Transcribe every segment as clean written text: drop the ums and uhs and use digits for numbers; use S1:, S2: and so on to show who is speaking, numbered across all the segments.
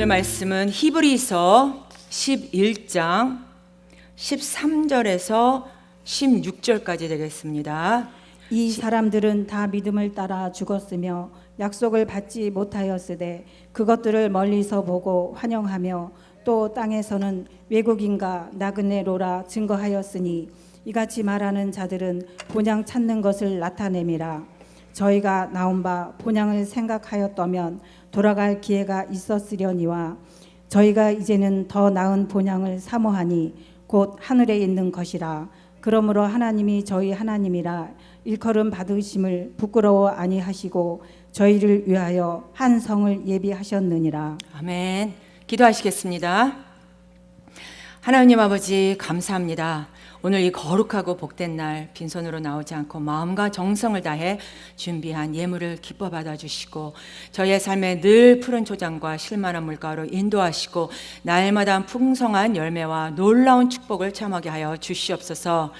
S1: 오늘 말씀은 히브리서 11장 13절에서 16절까지 되겠습니다.
S2: 이 사람들은 다 믿음을 따라 죽었으며 약속을 받지 못하였으되 그것들을 멀리서 보고 환영하며 또 땅에서는 외국인과 나그네로라 증거하였으니 이같이 말하는 자들은 본향 찾는 것을 나타냄이라. 저희가 나온 바 본향을 생각하였다면 돌아갈 기회가 있었으려니와 저희가 이제는 더 나은 본향을 사모하니 곧 하늘에 있는 것이라. 그러므로 하나님이 저희 하나님이라 일컬음 받으심을 부끄러워 아니하시고 저희를 위하여 한 성을 예비하셨느니라.
S1: 아멘. 기도하시겠습니다. 하나님 아버지 감사합니다. 오늘 이 거룩하고 복된 날 빈손으로 나오지 않고 마음과 정성을 다해 준비한 예물을 기뻐 받아주시고 저희의 삶에 늘 푸른 초장과 실만한 물가로 인도하시고 날마다 풍성한 열매와 놀라운 축복을 체험하게 하여 주시옵소서.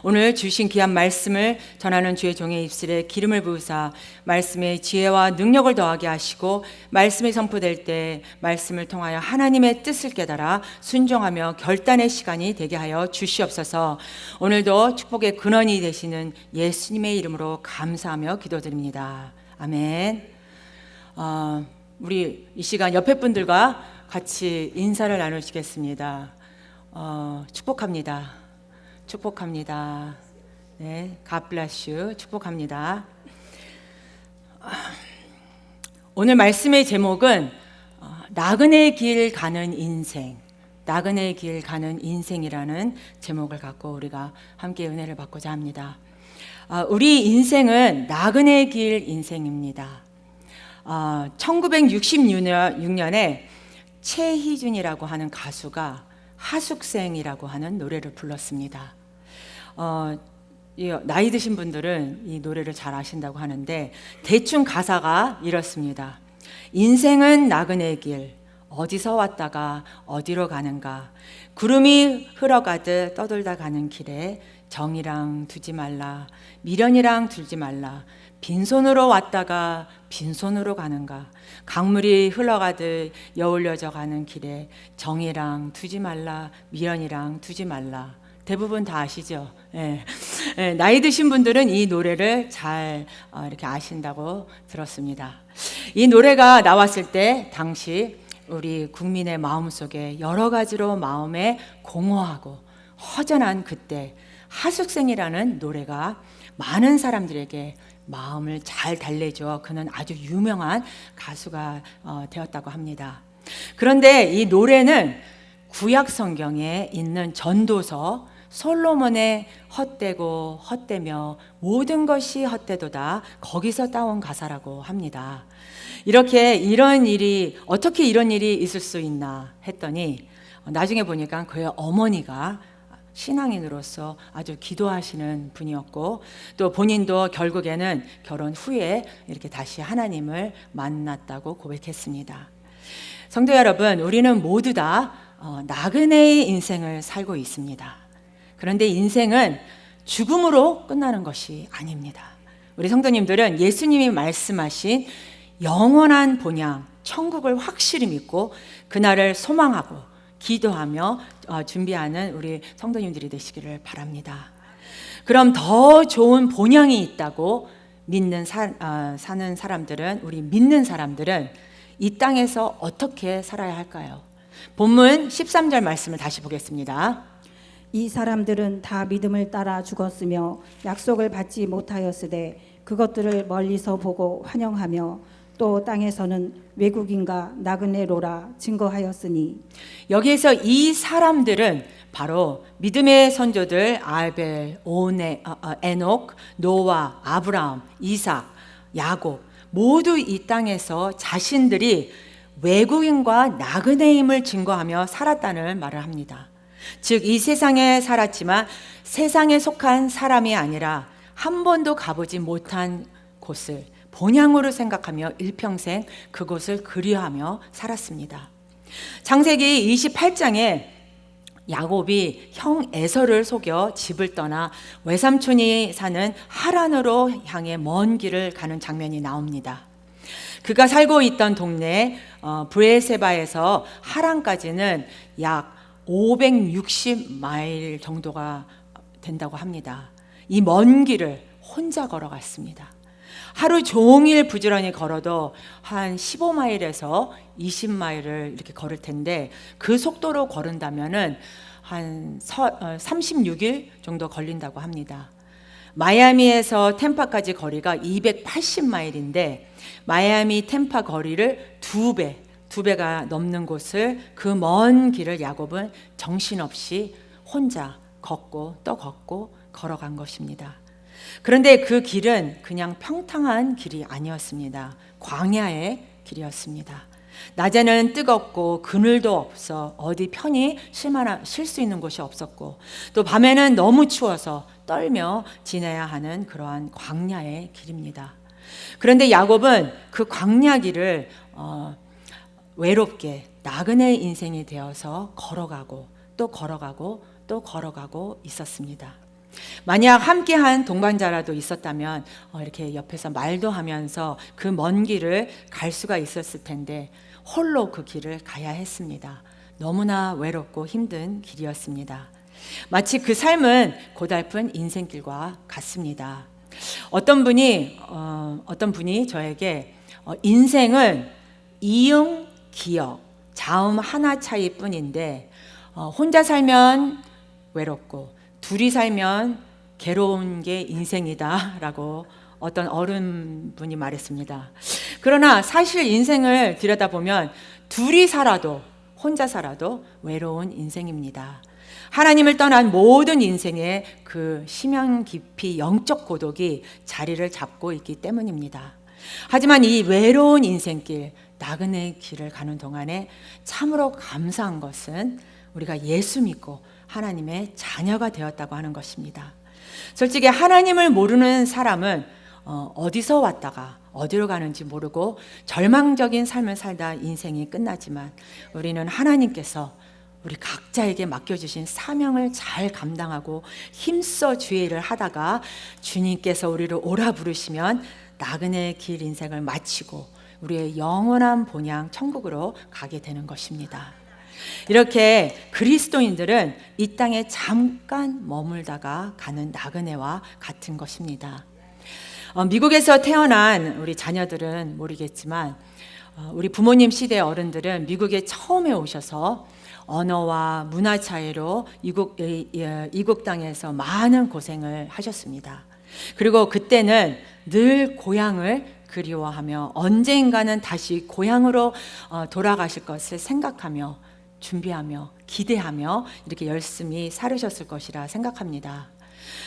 S1: 오늘 주신 귀한 말씀을 전하는 주의 종의 입술에 기름을 부으사 말씀의 지혜와 능력을 더하게 하시고 말씀이 선포될 때 말씀을 통하여 하나님의 뜻을 깨달아 순종하며 결단의 시간이 되게 하여 주시옵소서. 오늘도 축복의 근원이 되시는 예수님의 이름으로 감사하며 기도드립니다. 아멘. 우리 이 시간 옆에 분들과 같이 인사를 나누시겠습니다. 축복합니다. 축복합니다. 네, God bless you. 축복합니다. 오늘 말씀의 제목은 나그네 길 가는 인생, 나그네 길 가는 인생이라는 제목을 갖고 우리가 함께 은혜를 받고자 합니다. 우리 인생은 나그네 길 인생입니다. 1966년에 최희준이라고 하는 가수가 하숙생이라고 하는 노래를 불렀습니다. 나이 드신 분들은 이 노래를 잘 아신다고 하는데 대충 가사가 이렇습니다. 인생은 나그네 길, 어디서 왔다가 어디로 가는가. 구름이 흘러가듯 떠돌다 가는 길에 정이랑 두지 말라, 미련이랑 들지 말라. 빈손으로 왔다가 빈손으로 가는가. 강물이 흘러가듯 여울려져 가는 길에 정이랑 두지 말라, 미련이랑 두지 말라. 대부분 다 아시죠? 예. 예, 나이 드신 분들은 이 노래를 잘 이렇게 아신다고 들었습니다. 이 노래가 나왔을 때 당시 우리 국민의 마음속에 여러 가지로 마음에 공허하고 허전한 그때 하숙생이라는 노래가 많은 사람들에게 마음을 잘 달래줘 그는 아주 유명한 가수가 되었다고 합니다. 그런데 이 노래는 구약 성경에 있는 전도서 솔로몬의 헛되고 헛되며 모든 것이 헛되도다 거기서 따온 가사라고 합니다. 어떻게 이런 일이 있을 수 있나 했더니 나중에 보니까 그의 어머니가 신앙인으로서 아주 기도하시는 분이었고 또 본인도 결국에는 결혼 후에 이렇게 다시 하나님을 만났다고 고백했습니다. 성도 여러분, 우리는 모두 다 나그네의 인생을 살고 있습니다. 그런데 인생은 죽음으로 끝나는 것이 아닙니다. 우리 성도님들은 예수님이 말씀하신 영원한 본향, 천국을 확실히 믿고 그날을 소망하고 기도하며 준비하는 우리 성도님들이 되시기를 바랍니다. 그럼 더 좋은 본향이 있다고 사는 사람들은, 우리 믿는 사람들은 이 땅에서 어떻게 살아야 할까요? 본문 13절 말씀을 다시 보겠습니다.
S2: 이 사람들은 다 믿음을 따라 죽었으며 약속을 받지 못하였으되 그것들을 멀리서 보고 환영하며 또 땅에서는 외국인과 나그네로라 증거하였으니.
S1: 여기에서 이 사람들은 바로 믿음의 선조들 아벨, 에녹, 노아, 아브라함, 이삭, 야곱 모두 이 땅에서 자신들이 외국인과 나그네임을 증거하며 살았다는 말을 합니다. 즉 이 세상에 살았지만 세상에 속한 사람이 아니라 한 번도 가보지 못한 곳을 본향으로 생각하며 일평생 그곳을 그리워하며 살았습니다. 창세기 28장에 야곱이 형 에서를 속여 집을 떠나 외삼촌이 사는 하란으로 향해 먼 길을 가는 장면이 나옵니다. 그가 살고 있던 동네 브에세바에서 하란까지는 약 560마일 정도가 된다고 합니다. 이 먼 길을 혼자 걸어갔습니다. 하루 종일 부지런히 걸어도 한 15마일에서 20마일을 이렇게 걸을 텐데 그 속도로 걸은다면은 한 36일 정도 걸린다고 합니다. 마이애미에서 템파까지 거리가 280마일인데 마이애미 템파 거리를 두 배가 넘는 곳을 그 먼 길을 야곱은 정신없이 혼자 걷고 또 걷고 걸어간 것입니다. 그런데 그 길은 그냥 평탄한 길이 아니었습니다. 광야의 길이었습니다. 낮에는 뜨겁고 그늘도 없어 어디 편히 쉴 수 있는 곳이 없었고 또 밤에는 너무 추워서 떨며 지내야 하는 그러한 광야의 길입니다. 그런데 야곱은 그 광야 길을 외롭게 나그네 인생이 되어서 걸어가고 또 걸어가고 또 걸어가고 있었습니다. 만약 함께한 동반자라도 있었다면 이렇게 옆에서 말도 하면서 그 먼 길을 갈 수가 있었을 텐데 홀로 그 길을 가야 했습니다. 너무나 외롭고 힘든 길이었습니다. 마치 그 삶은 고달픈 인생길과 같습니다. 어떤 분이 저에게 인생은 이응, 기역, 자음 하나 차이뿐인데 혼자 살면 외롭고 둘이 살면 괴로운 게 인생이다라고 어떤 어른분이 말했습니다. 그러나 사실 인생을 들여다보면 둘이 살아도 혼자 살아도 외로운 인생입니다. 하나님을 떠난 모든 인생의 그 심연 깊이 영적 고독이 자리를 잡고 있기 때문입니다. 하지만 이 외로운 인생길, 나그네 길을 가는 동안에 참으로 감사한 것은 우리가 예수 믿고 하나님의 자녀가 되었다고 하는 것입니다. 솔직히 하나님을 모르는 사람은 어디서 왔다가 어디로 가는지 모르고 절망적인 삶을 살다 인생이 끝나지만 우리는 하나님께서 우리 각자에게 맡겨주신 사명을 잘 감당하고 힘써 주의 일을 하다가 주님께서 우리를 오라 부르시면 나그네 길 인생을 마치고 우리의 영원한 본향 천국으로 가게 되는 것입니다. 이렇게 그리스도인들은 이 땅에 잠깐 머물다가 가는 나그네와 같은 것입니다. 미국에서 태어난 우리 자녀들은 모르겠지만 우리 부모님 시대 어른들은 미국에 처음에 오셔서 언어와 문화 차이로 이국 땅에서 많은 고생을 하셨습니다. 그리고 그때는 늘 고향을 그리워하며 언젠가는 다시 고향으로 돌아가실 것을 생각하며 준비하며 기대하며 이렇게 열심히 살으셨을 것이라 생각합니다.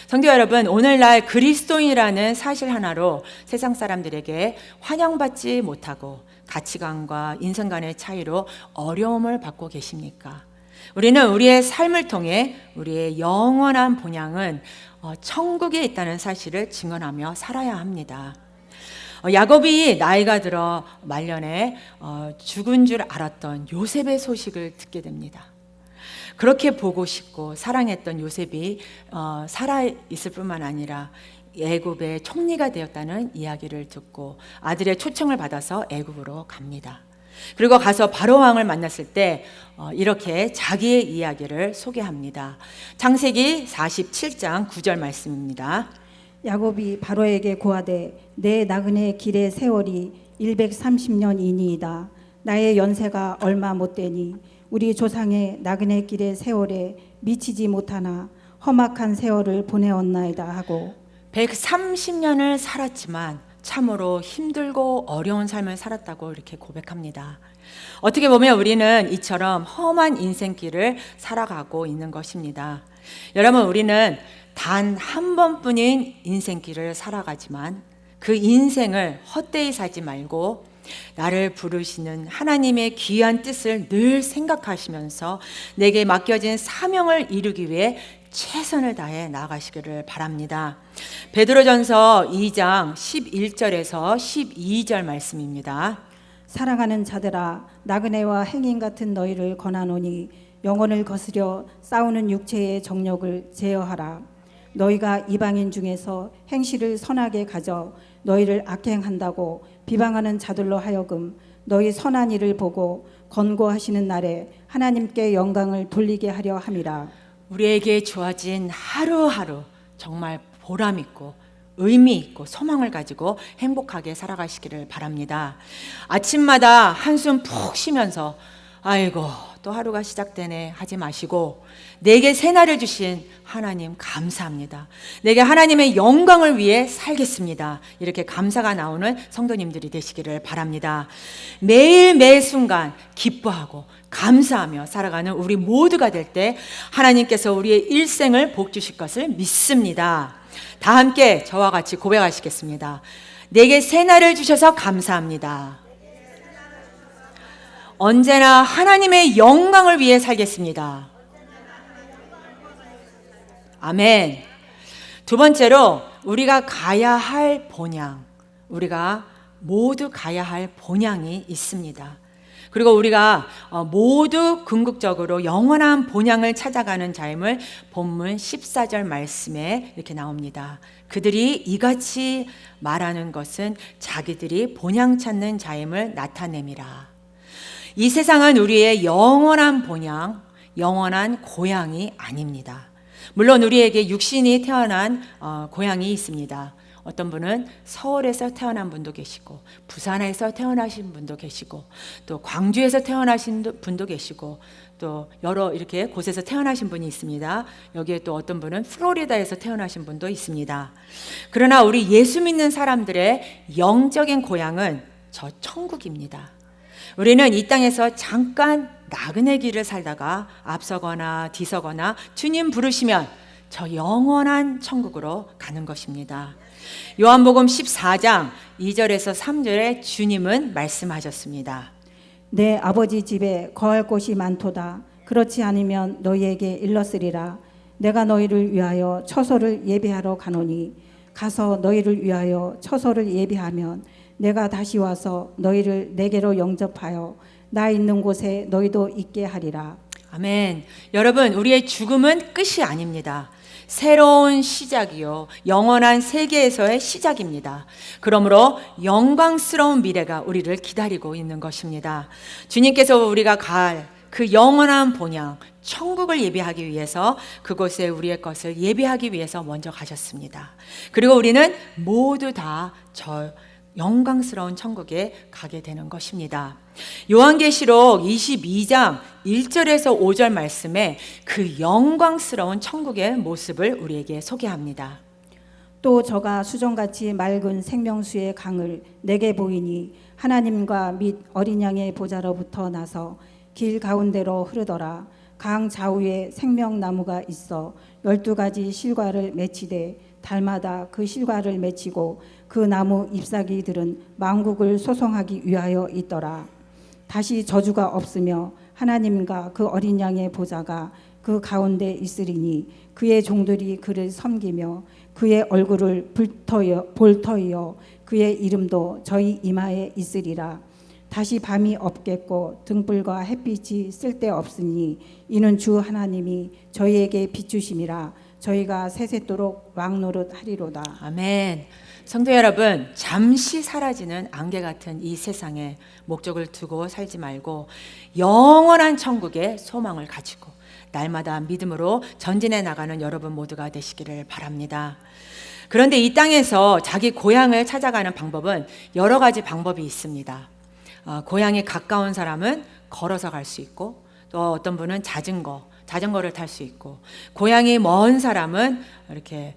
S1: 성도 여러분, 오늘날 그리스도인이라는 사실 하나로 세상 사람들에게 환영받지 못하고 가치관과 인생관의 차이로 어려움을 받고 계십니까? 우리는 우리의 삶을 통해 우리의 영원한 본향은 천국에 있다는 사실을 증언하며 살아야 합니다. 야곱이 나이가 들어 말년에 죽은 줄 알았던 요셉의 소식을 듣게 됩니다. 그렇게 보고 싶고 사랑했던 요셉이 살아 있을 뿐만 아니라 애굽의 총리가 되었다는 이야기를 듣고 아들의 초청을 받아서 애굽으로 갑니다. 그리고 가서 바로 왕을 만났을 때 이렇게 자기의 이야기를 소개합니다. 창세기 47장 9절 말씀입니다.
S2: 야곱이 바로에게 고하되 내 나그네 길의 세월이 130년이니이다. 나의 연세가 얼마 못되니 우리 조상의 나그네 길의 세월에 미치지 못하나 험악한 세월을 보내었나이다 하고
S1: 130년을 살았지만 참으로 힘들고 어려운 삶을 살았다고 이렇게 고백합니다. 어떻게 보면 우리는 이처럼 험한 인생길을 살아가고 있는 것입니다. 여러분, 우리는 단 한 번뿐인 인생길을 살아가지만 그 인생을 헛되이 살지 말고 나를 부르시는 하나님의 귀한 뜻을 늘 생각하시면서 내게 맡겨진 사명을 이루기 위해 최선을 다해 나아가시기를 바랍니다. 베드로전서 2장 11절에서 12절 말씀입니다.
S2: 사랑하는 자들아 나그네와 행인 같은 너희를 권하노니 영혼을 거스려 싸우는 육체의 정욕을 제어하라. 너희가 이방인 중에서 행실을 선하게 가져 너희를 악행한다고 비방하는 자들로 하여금 너희 선한 일을 보고 권고하시는 날에 하나님께 영광을 돌리게 하려 함이라.
S1: 우리에게 주어진 하루하루 정말 보람 있고 의미 있고 소망을 가지고 행복하게 살아가시기를 바랍니다. 아침마다 한숨 푹 쉬면서 아이고 또 하루가 시작되네 하지 마시고, 내게 새날을 주신 하나님 감사합니다. 내게 하나님의 영광을 위해 살겠습니다. 이렇게 감사가 나오는 성도님들이 되시기를 바랍니다. 매일 매 순간 기뻐하고 감사하며 살아가는 우리 모두가 될 때 하나님께서 우리의 일생을 복 주실 것을 믿습니다. 다 함께 저와 같이 고백하시겠습니다. 내게 새날을 주셔서 감사합니다. 언제나 하나님의 영광을 위해 살겠습니다. 아멘. 두 번째로 우리가 가야 할 본향, 우리가 모두 가야 할 본향이 있습니다. 그리고 우리가 모두 궁극적으로 영원한 본향을 찾아가는 자임을 본문 14절 말씀에 이렇게 나옵니다. 그들이 이같이 말하는 것은 자기들이 본향 찾는 자임을 나타냄이라. 이 세상은 우리의 영원한 본향, 영원한 고향이 아닙니다. 물론 우리에게 육신이 태어난 고향이 있습니다. 어떤 분은 서울에서 태어난 분도 계시고, 부산에서 태어나신 분도 계시고, 또 광주에서 태어나신 분도 계시고, 또 여러 이렇게 곳에서 태어나신 분이 있습니다. 여기에 또 어떤 분은 플로리다에서 태어나신 분도 있습니다. 그러나 우리 예수 믿는 사람들의 영적인 고향은 저 천국입니다. 우리는 이 땅에서 잠깐 나그네 길을 살다가 앞서거나 뒤서거나 주님 부르시면 저 영원한 천국으로 가는 것입니다. 요한복음 14장 2절에서 3절에 주님은 말씀하셨습니다.
S2: 내 아버지 집에 거할 곳이 많도다. 그렇지 않으면 너희에게 일렀으리라. 내가 너희를 위하여 처소를 예비하러 가노니 가서 너희를 위하여 처소를 예비하면 내가 다시 와서 너희를 내게로 영접하여 나 있는 곳에 너희도 있게 하리라.
S1: 아멘. 여러분, 우리의 죽음은 끝이 아닙니다. 새로운 시작이요, 영원한 세계에서의 시작입니다. 그러므로 영광스러운 미래가 우리를 기다리고 있는 것입니다. 주님께서 우리가 갈 그 영원한 본향, 천국을 예비하기 위해서 그곳에 우리의 것을 예비하기 위해서 먼저 가셨습니다. 그리고 우리는 모두 다 저 영광스러운 천국에 가게 되는 것입니다. 요한계시록 22장 1절에서 5절 말씀에 그 영광스러운 천국의 모습을 우리에게 소개합니다.
S2: 또 저가 수정같이 맑은 생명수의 강을 내게 보이니 하나님과 및 어린 양의 보좌로부터 나서 길 가운데로 흐르더라. 강 좌우에 생명나무가 있어 12가지 실과를 맺히되 달마다 그 실과를 맺히고 그 나무 잎사귀들은 만국을 소송하기 위하여 있더라. 다시 저주가 없으며 하나님과 그 어린 양의 보좌가 그 가운데 있으리니 그의 종들이 그를 섬기며 그의 얼굴을 볼터이어 그의 이름도 저희 이마에 있으리라. 다시 밤이 없겠고 등불과 햇빛이 쓸데없으니 이는 주 하나님이 저희에게 비추심이라. 저희가 세세토록 왕노릇 하리로다.
S1: 아멘. 성도 여러분, 잠시 사라지는 안개 같은 이 세상에 목적을 두고 살지 말고 영원한 천국의 소망을 가지고 날마다 믿음으로 전진해 나가는 여러분 모두가 되시기를 바랍니다. 그런데 이 땅에서 자기 고향을 찾아가는 방법은 여러 가지 방법이 있습니다. 고향에 가까운 사람은 걸어서 갈 수 있고, 또 어떤 분은 자전거를 탈 수 있고, 고향이 먼 사람은 이렇게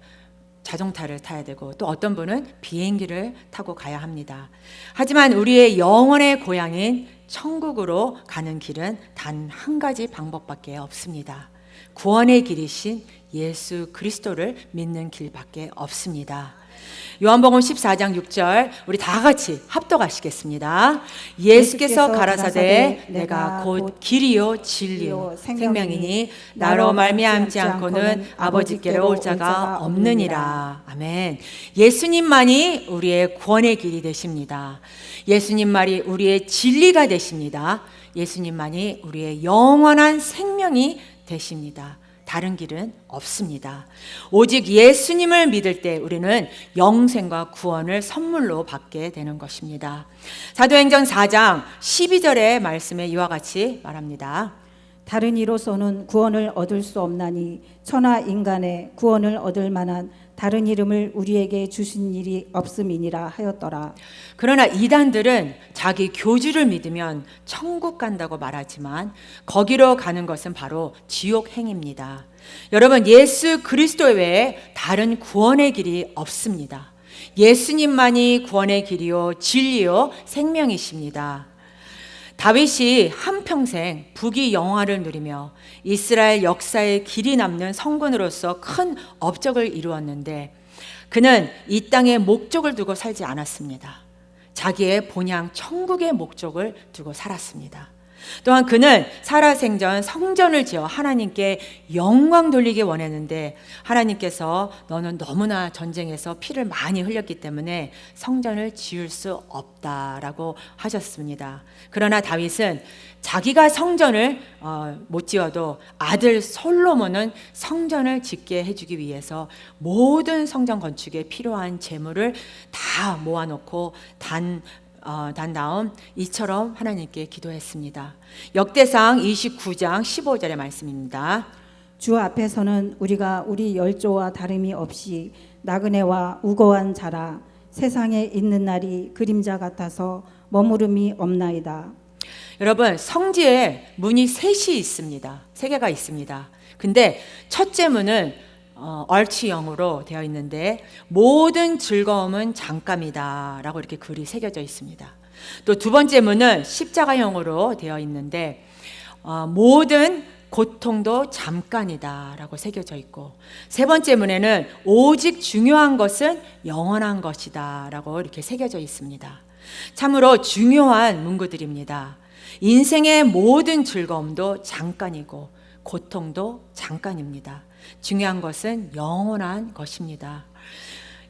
S1: 자동차를 타야 되고, 또 어떤 분은 비행기를 타고 가야 합니다. 하지만 우리의 영원의 고향인 천국으로 가는 길은 단 한 가지 방법밖에 없습니다. 구원의 길이신 예수 그리스도를 믿는 길밖에 없습니다. 요한복음 14장 6절 우리 다 같이 합독하시겠습니다. 예수께서 가라사대 내가 곧 길이요 진리요 생명이니 나로 말미암지 않고는 아버지께로 올 자가 없느니라. 아멘. 예수님만이 우리의 구원의 길이 되십니다. 예수님만이 우리의 진리가 되십니다. 예수님만이 우리의 영원한 생명이 되십니다. 다른 길은 없습니다. 오직 예수님을 믿을 때 우리는 영생과 구원을 선물로 받게 되는 것입니다. 사도행전 4장 12절의 말씀에 이와 같이 말합니다.
S2: 다른 이로서는 구원을 얻을 수 없나니 천하 인간의 구원을 얻을 만한 다른 이름을 우리에게 주신 일이 없음이니라 하였더라.
S1: 그러나 이단들은 자기 교주를 믿으면 천국 간다고 말하지만 거기로 가는 것은 바로 지옥 행입니다. 여러분, 예수 그리스도 외에 다른 구원의 길이 없습니다. 예수님만이 구원의 길이요 진리요 생명이십니다. 다윗이 한평생 부귀 영화를 누리며 이스라엘 역사에 길이 남는 성군으로서 큰 업적을 이루었는데 그는 이 땅에 목적을 두고 살지 않았습니다. 자기의 본향 천국의 목적을 두고 살았습니다. 또한 그는 살아생전 성전을 지어 하나님께 영광 돌리기 원했는데 하나님께서 너는 너무나 전쟁에서 피를 많이 흘렸기 때문에 성전을 지을 수 없다라고 하셨습니다. 그러나 다윗은 자기가 성전을 못 지어도 아들 솔로몬은 성전을 짓게 해주기 위해서 모든 성전 건축에 필요한 재물을 다 모아놓고 단 다음 이처럼 하나님께 기도했습니다. 역대상 29장 15절의 말씀입니다.
S2: 주 앞에서는 우리가 우리 열조와 다름이 없이 나그네와 우고한 자라. 세상에 있는 날이 그림자 같아서 머무름이 없나이다.
S1: 여러분, 성지에 문이 셋이 있습니다. 세 개가 있습니다. 근데 첫째 문은 얼치형으로 되어 있는데 모든 즐거움은 잠깐이다 라고 이렇게 글이 새겨져 있습니다. 또 두 번째 문은 십자가형으로 되어 있는데 모든 고통도 잠깐이다 라고 새겨져 있고 세 번째 문에는 오직 중요한 것은 영원한 것이다 라고 이렇게 새겨져 있습니다. 참으로 중요한 문구들입니다. 인생의 모든 즐거움도 잠깐이고 고통도 잠깐입니다. 중요한 것은 영원한 것입니다.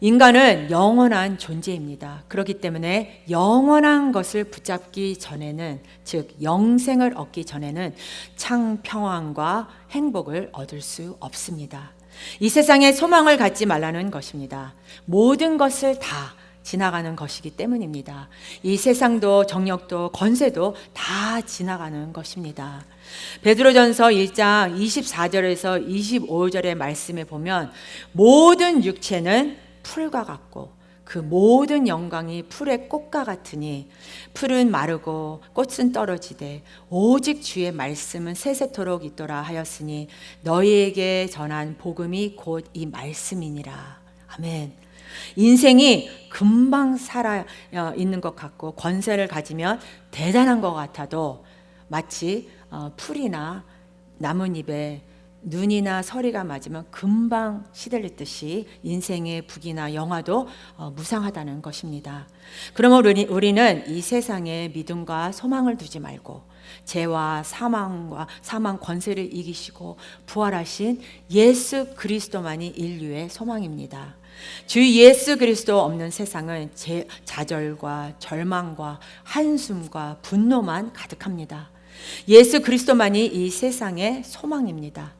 S1: 인간은 영원한 존재입니다. 그렇기 때문에 영원한 것을 붙잡기 전에는, 즉 영생을 얻기 전에는 참 평안과 행복을 얻을 수 없습니다. 이 세상에 소망을 갖지 말라는 것입니다. 모든 것을 다 지나가는 것이기 때문입니다. 이 세상도 정력도 권세도 다 지나가는 것입니다. 베드로전서 1장 24절에서 25절의 말씀에 보면 모든 육체는 풀과 같고 그 모든 영광이 풀의 꽃과 같으니 풀은 마르고 꽃은 떨어지되 오직 주의 말씀은 세세토록 있도라 하였으니 너희에게 전한 복음이 곧 이 말씀이니라. 아멘. 인생이 금방 살아 있는 것 같고 권세를 가지면 대단한 것 같아도 마치 풀이나 나뭇잎에 눈이나 서리가 맞으면 금방 시들리듯이 인생의 북이나 영화도 무상하다는 것입니다. 그러면 우리는 이 세상에 믿음과 소망을 두지 말고 죄와 사망 권세를 이기시고 부활하신 예수 그리스도만이 인류의 소망입니다. 주 예수 그리스도 없는 세상은 좌절과 절망과 한숨과 분노만 가득합니다. 예수 그리스도만이 이 세상의 소망입니다.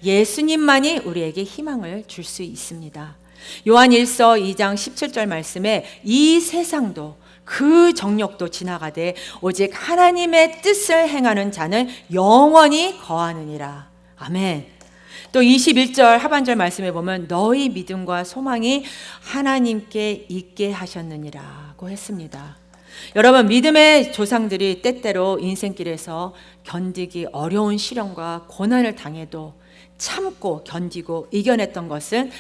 S1: 예수님만이 우리에게 희망을 줄 수 있습니다. 요한 1서 2장 17절 말씀에 이 세상도 그 정욕도 지나가되 오직 하나님의 뜻을 행하는 자는 영원히 거하느니라. 아멘. 또 21절 하반절 말씀에 보면 너희 믿음과 소망이 하나님께 있게 하셨느니라고 했습니다. 여러분, 믿음의 조상들이 때때로 인생길에서 견디기 어려운 시련과 고난을 당해도 참고 견디고 이겨냈던 것은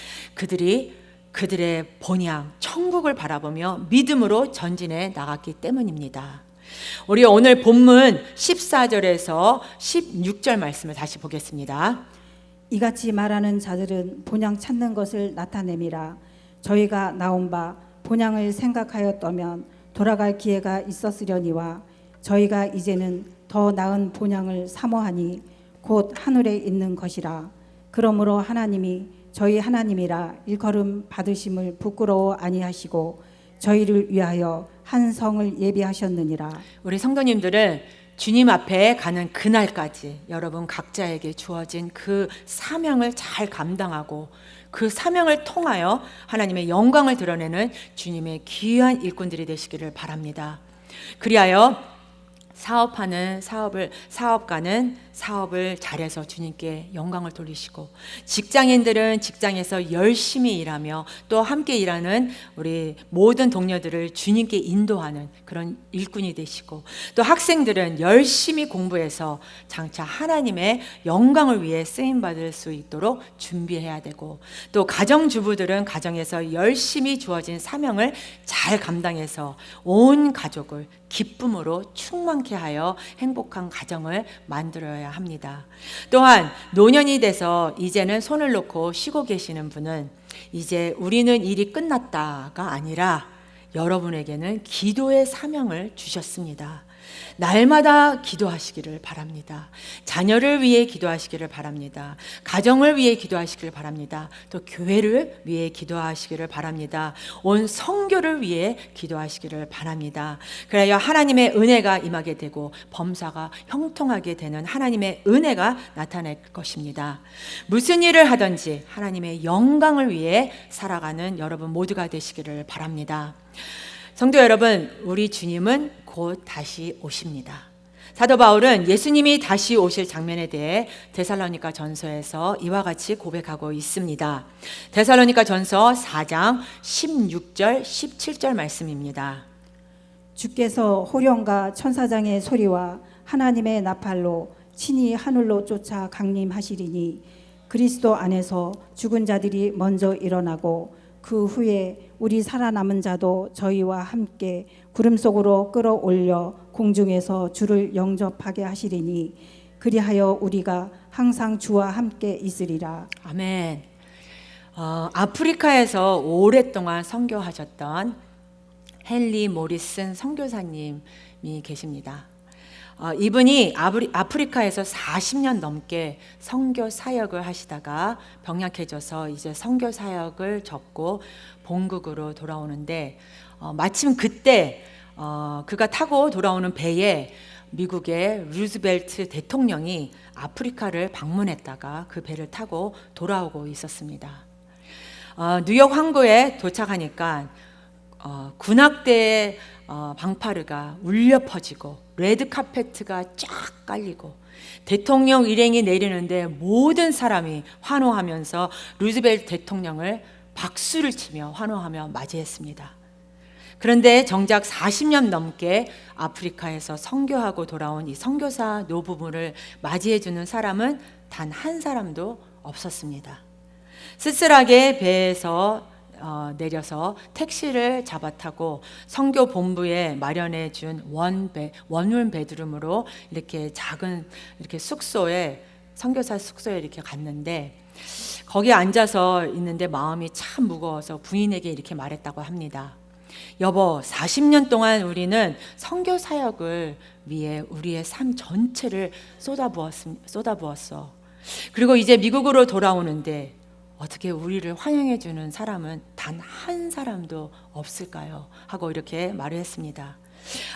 S1: 그들의 본향 천국을 바라보며 믿음으로 전진해 나갔기 때문입니다. 우리 오늘 본문 14절에서 16절 말씀을 다시 보겠습니다.
S2: 이같이 말하는 자들은 본향 찾는 것을 나타내미라. 저희가 나온 바 본향을 생각하였다면 돌아갈 기회가 있었으려니와 저희가 이제는 더 나은 본향을 사모하니 곧 하늘에 있는 것이라. 그러므로 하나님이 저희 하나님이라 일컬음 받으심을 부끄러워 아니하시고 저희를 위하여 한 성을 예비하셨느니라.
S1: 우리 성도님들은 주님 앞에 가는 그날까지 여러분 각자에게 주어진 그 사명을 잘 감당하고 그 사명을 통하여 하나님의 영광을 드러내는 주님의 귀한 일꾼들이 되시기를 바랍니다. 그리하여 사업가는 사업을 잘해서 주님께 영광을 돌리시고, 직장인들은 직장에서 열심히 일하며 또 함께 일하는 우리 모든 동료들을 주님께 인도하는 그런 일꾼이 되시고, 또 학생들은 열심히 공부해서 장차 하나님의 영광을 위해 쓰임받을 수 있도록 준비해야 되고, 또 가정주부들은 가정에서 열심히 주어진 사명을 잘 감당해서 온 가족을 기쁨으로 충만케 하여 행복한 가정을 만들어야 합니다. 또한 노년이 돼서 이제는 손을 놓고 쉬고 계시는 분은 이제 우리는 일이 끝났다가 아니라 여러분에게는 기도의 사명을 주셨습니다. 날마다 기도하시기를 바랍니다. 자녀를 위해 기도하시기를 바랍니다. 가정을 위해 기도하시기를 바랍니다. 또 교회를 위해 기도하시기를 바랍니다. 온 성교를 위해 기도하시기를 바랍니다. 그래야 하나님의 은혜가 임하게 되고 범사가 형통하게 되는 하나님의 은혜가 나타날 것입니다. 무슨 일을 하든지 하나님의 영광을 위해 살아가는 여러분 모두가 되시기를 바랍니다. 성도 여러분, 우리 주님은 곧 다시 오십니다. 사도 바울은 예수님이 다시 오실 장면에 대해 데살로니가 전서에서 이와 같이 고백하고 있습니다. 데살로니가 전서 4장 16절 17절 말씀입니다.
S2: 주께서 호령과 천사장의 소리와 하나님의 나팔로 친히 하늘로 쫓아 강림하시리니 그리스도 안에서 죽은 자들이 먼저 일어나고 그 후에 우리 살아남은 자도 저희와 함께 구름 속으로 끌어올려 공중에서 주를 영접하게 하시리니 그리하여 우리가 항상 주와 함께 있으리라.
S1: 아멘. 아프리카에서 오랫동안 선교하셨던 헨리 모리슨 선교사님이 계십니다. 이분이 아프리카에서 40년 넘게 선교 사역을 하시다가 병약해져서 이제 선교 사역을 접고 본국으로 돌아오는데, 마침 그때 그가 타고 돌아오는 배에 미국의 루즈벨트 대통령이 아프리카를 방문했다가 그 배를 타고 돌아오고 있었습니다. 뉴욕 항구에 도착하니까 군악대의 방파르가 울려 퍼지고 레드카페트가 쫙 깔리고 대통령 일행이 내리는데 모든 사람이 환호하면서 루즈벨트 대통령을 박수를 치며 환호하며 맞이했습니다. 그런데 정작 40년 넘게 아프리카에서 선교하고 돌아온 이 선교사 노부부를 맞이해주는 사람은 단 한 사람도 없었습니다. 쓸쓸하게 배에서 내려서 택시를 잡아 타고 선교 본부에 마련해 준 원룸 베드룸으로 이렇게 작은 이렇게 숙소에, 선교사 숙소에 이렇게 갔는데, 거기 앉아서 있는데 마음이 참 무거워서 부인에게 이렇게 말했다고 합니다. 여보, 40년 동안 우리는 선교 사역을 위해 우리의 삶 전체를 쏟아부었어. 그리고 이제 미국으로 돌아오는데 어떻게 우리를 환영해 주는 사람은 단 한 사람도 없을까요? 하고 이렇게 말을 했습니다.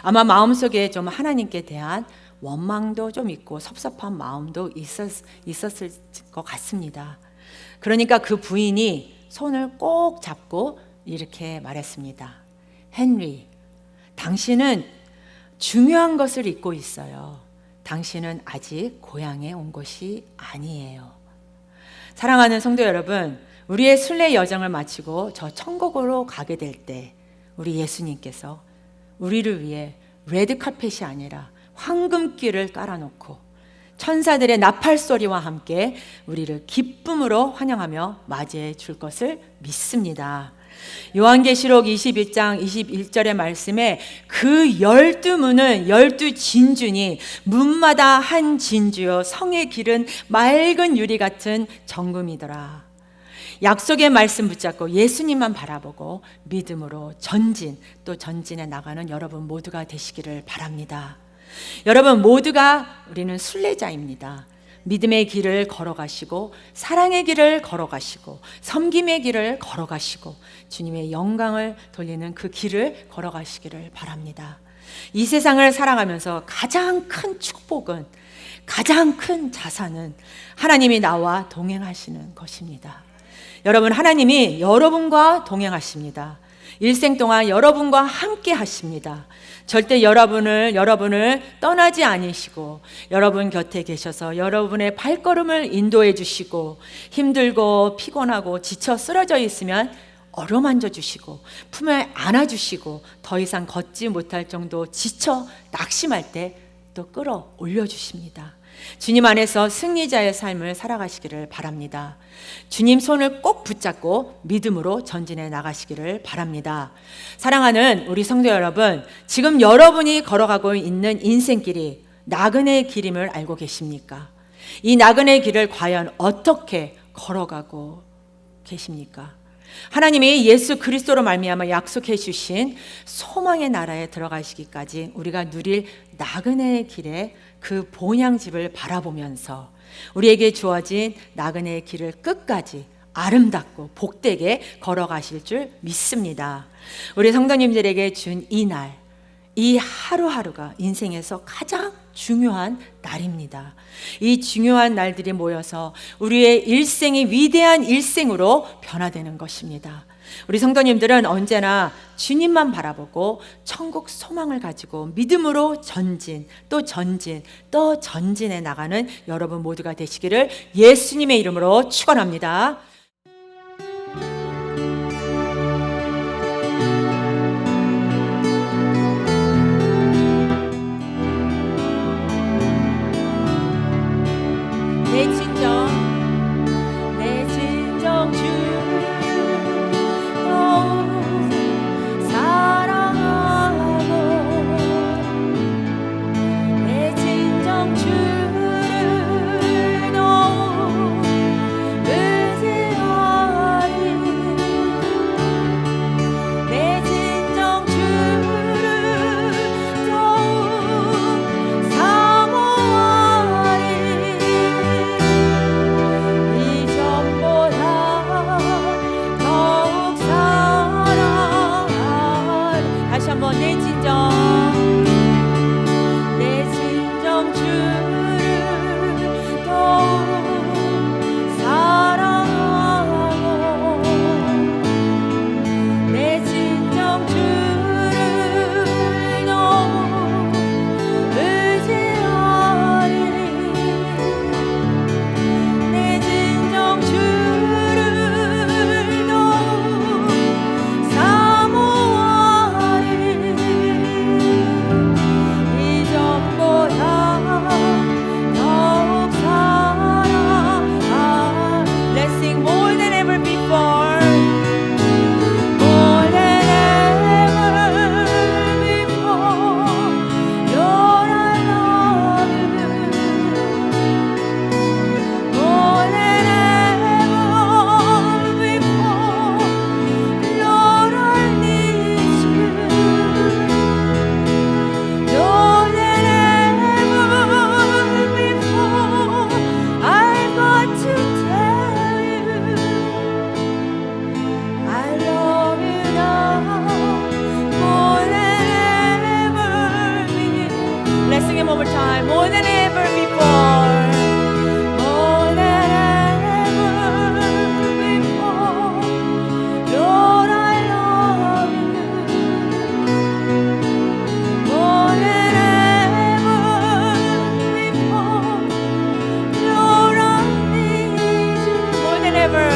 S1: 아마 마음속에 좀 하나님께 대한 원망도 좀 있고 섭섭한 마음도 있었을 것 같습니다. 그러니까 그 부인이 손을 꼭 잡고 이렇게 말했습니다. 헨리, 당신은 중요한 것을 잊고 있어요. 당신은 아직 고향에 온 것이 아니에요. 사랑하는 성도 여러분, 우리의 순례 여정을 마치고 저 천국으로 가게 될 때 우리 예수님께서 우리를 위해 레드카펫이 아니라 황금길을 깔아놓고 천사들의 나팔 소리와 함께 우리를 기쁨으로 환영하며 맞이해 줄 것을 믿습니다. 요한계시록 21장 21절의 말씀에 그 12문은 12진주니 문마다 한 진주요 성의 길은 맑은 유리 같은 정금이더라. 약속의 말씀 붙잡고 예수님만 바라보고 믿음으로 전진, 또 전진해 나가는 여러분 모두가 되시기를 바랍니다. 여러분 모두가 우리는 순례자입니다. 믿음의 길을 걸어가시고 사랑의 길을 걸어가시고 섬김의 길을 걸어가시고 주님의 영광을 돌리는 그 길을 걸어가시기를 바랍니다. 이 세상을 살아가면서 가장 큰 축복은, 가장 큰 자산은 하나님이 나와 동행하시는 것입니다. 여러분, 하나님이 여러분과 동행하십니다. 일생 동안 여러분과 함께 하십니다. 절대 여러분을 떠나지 않으시고 여러분 곁에 계셔서 여러분의 발걸음을 인도해 주시고, 힘들고 피곤하고 지쳐 쓰러져 있으면 어루만져 주시고 품에 안아 주시고, 더 이상 걷지 못할 정도 지쳐 낙심할 때 또 끌어올려 주십니다. 주님 안에서 승리자의 삶을 살아가시기를 바랍니다. 주님 손을 꼭 붙잡고 믿음으로 전진해 나가시기를 바랍니다. 사랑하는 우리 성도 여러분, 지금 여러분이 걸어가고 있는 인생길이 나그네의 길임을 알고 계십니까? 이 나그네의 길을 과연 어떻게 걸어가고 계십니까? 하나님이 예수 그리스도로 말미암아 약속해 주신 소망의 나라에 들어가시기까지 우리가 누릴 나그네의 길에 그 본향집을 바라보면서 우리에게 주어진 나그네의 길을 끝까지 아름답고 복되게 걸어가실 줄 믿습니다. 우리 성도님들에게 준 이 날, 이 하루하루가 인생에서 가장 중요한 날입니다. 이 중요한 날들이 모여서 우리의 일생이 위대한 일생으로 변화되는 것입니다. 우리 성도님들은 언제나 주님만 바라보고 천국 소망을 가지고 믿음으로 전진, 또 전진, 또 전진해 나가는 여러분 모두가 되시기를 예수님의 이름으로 축원합니다. 내 진정 주를 더욱 사랑하고, 내 진정 주를 더욱 의지하리. 내 진정 주를 더욱 사모하리. 다시 한번 내 진정 주를 더욱 사랑하고, 내 진정 주를 더욱 의지하리. 내 진정 주를 더욱 사모하리. 이전보다 더욱 사랑하리. Let's sing more than ever before. More than ever before. Lord, I love you. More than ever before. Lord, I need you. More than ever before. I've got to tell you, I love you now more than ever before. Let's sing it one more time. More than ever before. More than ever before. Lord, I love you. More than ever before. Lord, I need you. More than ever.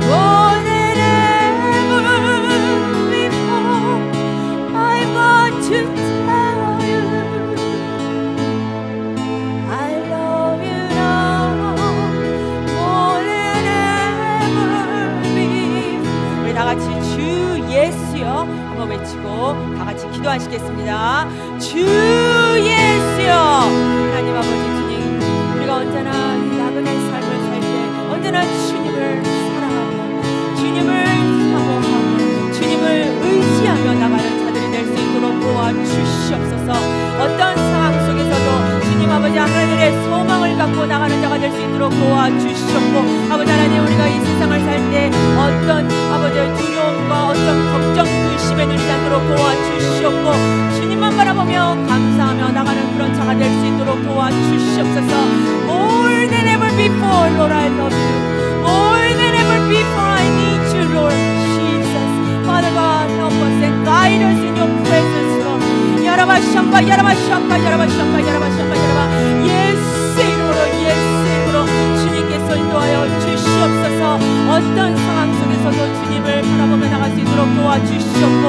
S1: More than ever before. I've got to tell you, I love you now more than ever before. 우리 다 같이 주 예수여 한번 외치고 다 같이 기도하시겠습니다. 주 예수여. 하나님 아버지 주님, 우리가 언제나 이 나그네 삶을 살 때 언제나 주님을 사랑하고 주님을 사모하고 주님을 의지하며 나가는 자들이 될 수 있도록 도와주시옵소서. 어떤 상황 속에서도 주님 아버지 하나님의 소망을 갖고 나가는 자가 될 수 있도록 도와주시옵고, 아버지 하나님, 우리가 이 세상을 살 때 어떤 아버지의 두려움과 어떤 걱정, 근심에 누리지 않도록 도와주시옵고, 있도록 도와주시옵소서. More than ever before, Lord, I love you. More than ever before, I need you, Lord Jesus. Father God, help us and guide us in your presence, Lord. 야라바샴바 야라바샴바 야라바샴바 야라바샴바 야라바. 예수 이름으로 예수 이름으로 주님께서 인도하여 주시옵소서. 어떤 상황 속에서도 주님을 바라보며 나갈 수 있도록 도와주시옵고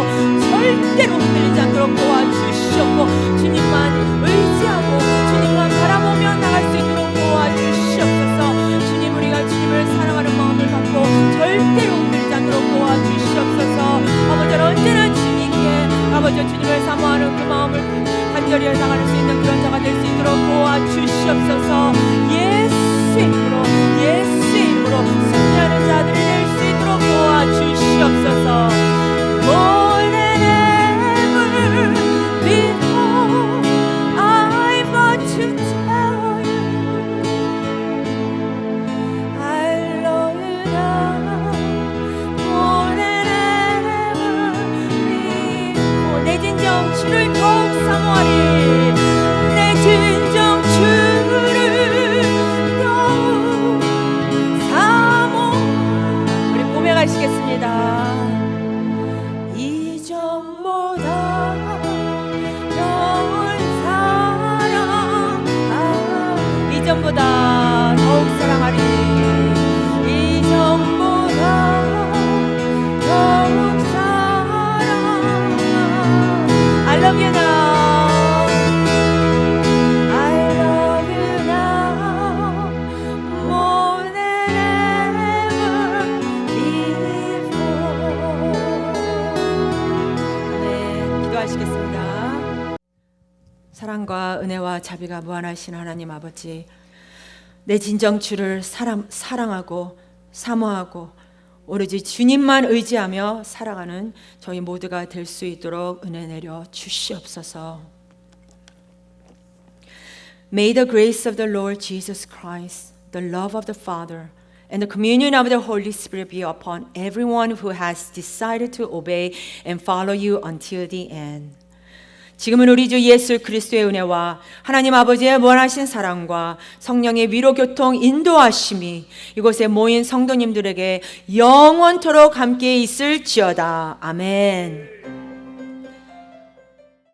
S1: 절대로 흔들리지 않도록 도와주시옵고 주님만 의지하고 주님만 바라보며 나갈 수 있도록 도와주시옵소서. 주님, 우리가 주님을 사랑하는 마음을 갖고 절대로 흔들리지 않도록 도와주시옵소서. 아버지, 언제나 주님께 아버지 주님을 사모하는 그 마음을 간절히 나갈 수 있는 그런 자가 될 수 있도록 도와주시옵소서. 예수 이름으로 예수 이름으로 승리하는 자들이 될 수 있도록 도와주시옵소서. More than ever before, I've got to tell you I love you now. More than ever before. 내 진정 주를 더욱 사모하리. 내 진정 주를 더욱 사모. 우리 고백하시겠습니다. 이전보다 널 사랑하리. 이전보다 더욱 사랑하리. 이전보다 더욱 사랑하리. I love you now. I love you now. More than ever before. 네, 기도하시겠습니다. 사랑과 은혜와 자비가 무한하신 하나님 아버지, 내 진정 주를 사랑하고 사모하고 오로지 주님만 의지하며 살아가는 저희 모두가 될 수 있도록 은혜 내려 주시옵소서. May the grace of the Lord Jesus Christ, the love of the Father, and the communion of the Holy Spirit be upon everyone who has decided to obey and follow you until the end. 지금은 우리 주 예수 그리스도의 은혜와 하나님 아버지의 무한하신 사랑과 성령의 위로 교통 인도하심이 이곳에 모인 성도님들에게 영원토록 함께 있을지어다. 아멘.